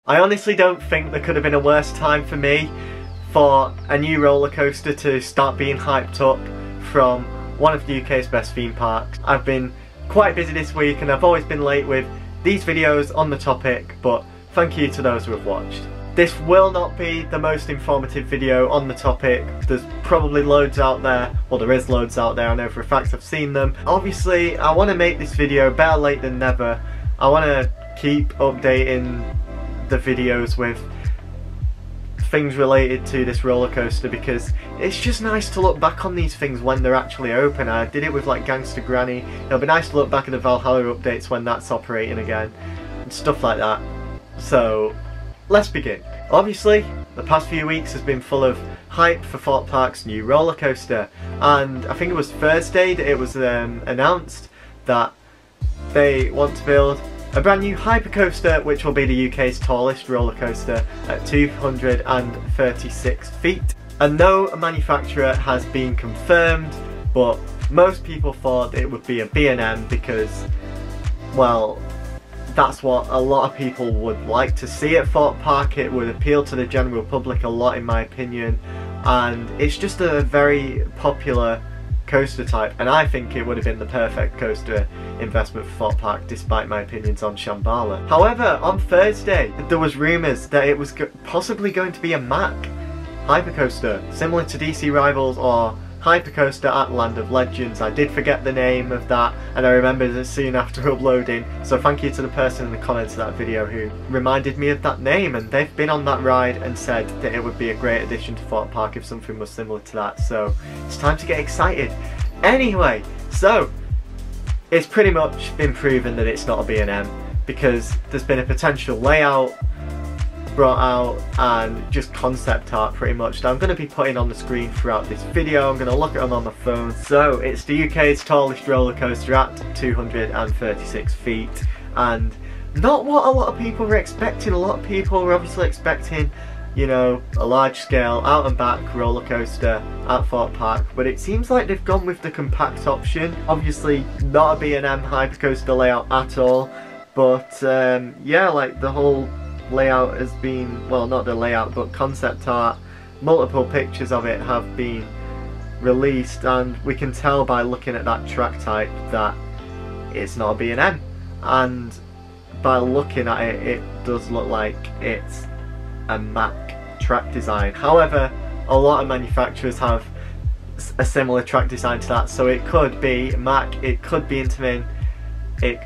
I honestly don't think there could have been a worse time for me for a new roller coaster to start being hyped up from one of the UK's best theme parks. I've been quite busy this week and I've always been late with these videos on the topic, but thank you to those who have watched. This will not be the most informative video on the topic. There's probably loads out there, well there is loads out there, I know for a fact I've seen them. Obviously I want to make this video better late than never. I want to keep updating the videos with things related to this roller coaster because it's just nice to look back on these things when they're actually open. I did it with like Gangster Granny. It'll be nice to look back at the Valhalla updates when that's operating again and stuff like that. So let's begin. Obviously the past few weeks has been full of hype for Thorpe Park's new roller coaster, and I think it was Thursday that it was announced that they want to build a brand new Hypercoaster, which will be the UK's tallest roller coaster at 236 feet. And no manufacturer has been confirmed, but most people thought it would be a B&M because, well, that's what a lot of people would like to see at Thorpe Park. It would appeal to the general public a lot in my opinion, and it's just a very popular coaster type, and I think it would have been the perfect coaster investment for Thorpe Park despite my opinions on Shambhala. However, on Thursday there was rumours that it was possibly going to be a Mack Hypercoaster, similar to DC Rivals or Hypercoaster at Land of Legends. I did forget the name of that and I remembered it soon after uploading, so thank you to the person in the comments of that video who reminded me of that name, and they've been on that ride and said that it would be a great addition to Thorpe Park if something was similar to that, so it's time to get excited. Anyway, so it's pretty much been proven that it's not a B&M because there's been a potential layout brought out and just concept art pretty much that I'm going to be putting on the screen throughout this video. I'm going to look at them on my phone. So it's the UK's tallest roller coaster at 236 feet, and not what a lot of people were expecting. A lot of people were obviously expecting, you know, a large scale out and back roller coaster at Thorpe Park, but it seems like they've gone with the compact option. Obviously not a B&M Hypercoaster layout at all, but yeah, like the whole layout has been, well, not the layout but concept art, multiple pictures of it have been released, and we can tell by looking at that track type that it's not a B&M, and by looking at it, it does look like it's a Mack track design. However, a lot of manufacturers have a similar track design to that, so it could be Mack, it could be Intamin, it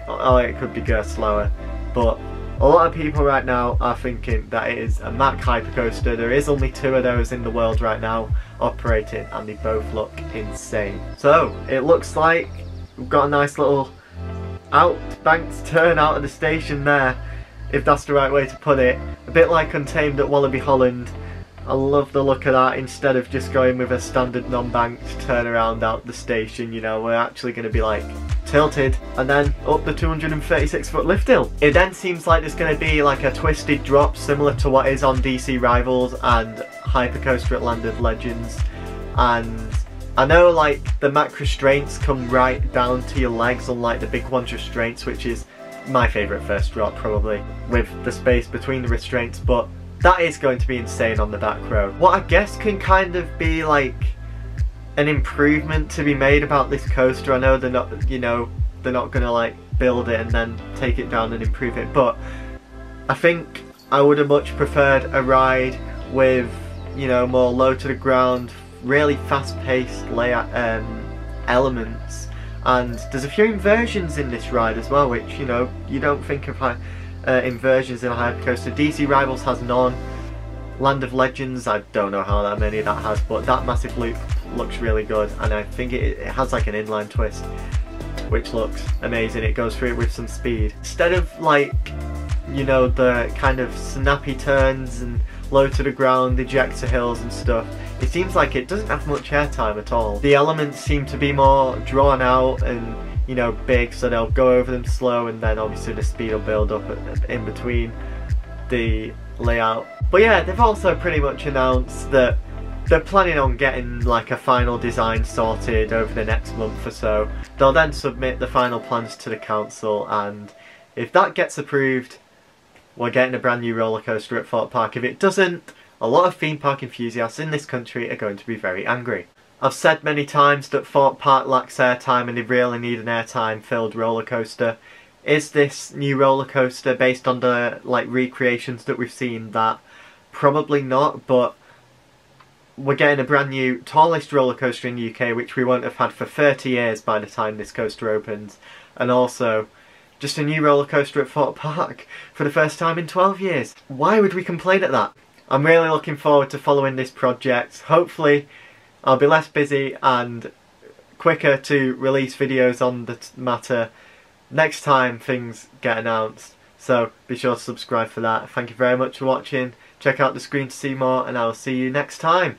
could be Gerstlauer, but a lot of people right now are thinking that it is a Mack Hypercoaster. There is only 2 of those in the world right now operating, and they both look insane. So it looks like we've got a nice little out-banked turn out of the station there, if that's the right way to put it. A bit like Untamed at Wallaby Holland. I love the look of that. Instead of just going with a standard non-banked turnaround out the station, you know, we're actually going to be like tilted and then up the 236 foot lift hill. It then seems like there's going to be like a twisted drop similar to what is on DC Rivals and Hypercoaster at Land of Legends, and I know like the Mack restraints come right down to your legs, unlike the big one's restraints, which is my favourite first drop probably, with the space between the restraints, but that is going to be insane on the back row. What I guess can kind of be like an improvement to be made about this coaster, I know they're not, you know, they're not gonna like build it and then take it down and improve it, but I think I would have much preferred a ride with, you know, more low to the ground, really fast paced layout elements, and there's a few inversions in this ride as well, which, you know, you don't think of inversions in a Hypercoaster. DC Rivals has none. Land of Legends, I don't know how many that has, but that massive loop looks really good, and I think it has like an inline twist which looks amazing. It goes through it with some speed. Instead of like, you know, the kind of snappy turns and low to the ground ejector hills and stuff, it seems like it doesn't have much airtime at all. The elements seem to be more drawn out and, you know, big, so they'll go over them slow, and then obviously the speed will build up in between the layout. But yeah, they've also pretty much announced that they're planning on getting like a final design sorted over the next month or so. They'll then submit the final plans to the council, and if that gets approved, we're getting a brand new roller coaster at Thorpe Park. If it doesn't, a lot of theme park enthusiasts in this country are going to be very angry. I've said many times that Thorpe Park lacks airtime and they really need an airtime filled roller coaster. Is this new roller coaster based on the recreations that we've seen? That probably not, but we're getting a brand new tallest roller coaster in the UK, which we won't have had for 30 years by the time this coaster opens, and also just a new roller coaster at Thorpe Park for the first time in 12 years. Why would we complain at that? I'm really looking forward to following this project. Hopefully I'll be less busy and quicker to release videos on the matter next time things get announced. So be sure to subscribe for that. Thank you very much for watching. Check out the screen to see more, and I will see you next time.